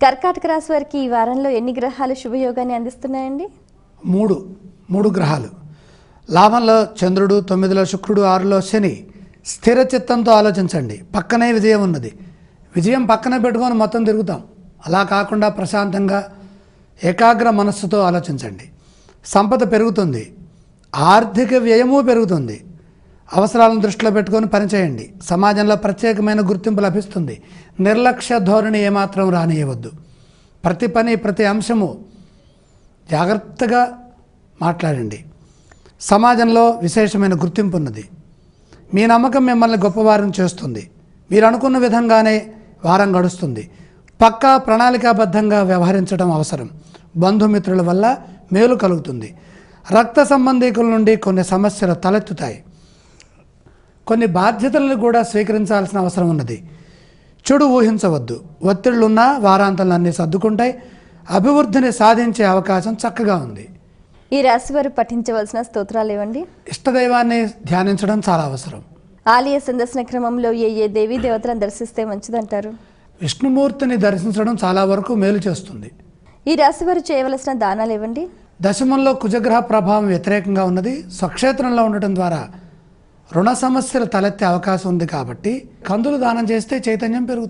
కర్కాటక రాశి వారికి ఈ వారంలో ఎన్ని గ్రహాలు శుభయోగాన్ని అందిస్తున్నాయండి? మూడు గ్రహాలు. లాభంలో చంద్రుడు, 9లో శుక్రుడు, 6లో శని. స్థిర చిత్తంతో ఆలోచించండి. పక్కనే విజయం ఉన్నది. విజయం పక్కన పెట్టుకొని మొత్తం తిరుగుతాం. అలా కాకుండా ప్రశాంతంగా ఏకాగ్ర మనస్సుతో ఆలోచించండి. సంపద పెరుగుతుంది, ఆర్థిక వ్యయము పెరుగుతుంది. అవసరాలను దృష్టిలో పెట్టుకొని పనిచేయండి. సమాజంలో ప్రత్యేకమైన గుర్తింపు లభిస్తుంది. నిర్లక్ష్య ధోరణి ఏమాత్రం రానియవద్దు. ప్రతి పని, ప్రతి అంశము జాగ్రత్తగా మాట్లాడండి. సమాజంలో విశేషమైన గుర్తింపు ఉన్నది. మీ నమ్మకం మిమ్మల్ని గొప్పవారిని చేస్తుంది. మీరు అనుకున్న విధంగానే వారం గడుస్తుంది. పక్కా ప్రణాళికాబద్ధంగా వ్యవహరించడం అవసరం. బంధుమిత్రుల వల్ల మేలు కలుగుతుంది. రక్త సంబంధీకుల నుండి కొన్ని సమస్యలు తలెత్తుతాయి. కొన్ని బాధ్యతలను కూడా స్వీకరించాల్సిన అవసరం ఉన్నది. చెడు ఊహించవద్దు. ఒత్తిళ్లున్నా వారాంతాలు అన్నీ సర్దుకుంటాయి. అభివృద్ధిని సాధించే అవకాశం చక్కగా ఉంది. ఈ రాశి వారు పఠించవలసిన స్తోత్రాలు ఏవండి? ఇష్టదైవాన్ని ధ్యానించడం చాలా అవసరం. ఆలయ సందర్శన క్రమంలో ఏ దేవీ దేవతలను దర్శిస్తే మంచిదంటారు? విష్ణుమూర్తిని దర్శించడం చాలా వరకు మేలు చేస్తుంది. ఈ రాశి వారు చేయవలసిన దానాలు ఏవండి? దశమంలో కుజగ్రహ ప్రభావం వ్యతిరేకంగా ఉన్నది. స్వక్షేత్రంలో ఉండటం ద్వారా రుణ సమస్యలు తలెత్తే అవకాశం ఉంది కాబట్టి కందులు దానం చేస్తే చైతన్యం పెరుగుతుంది.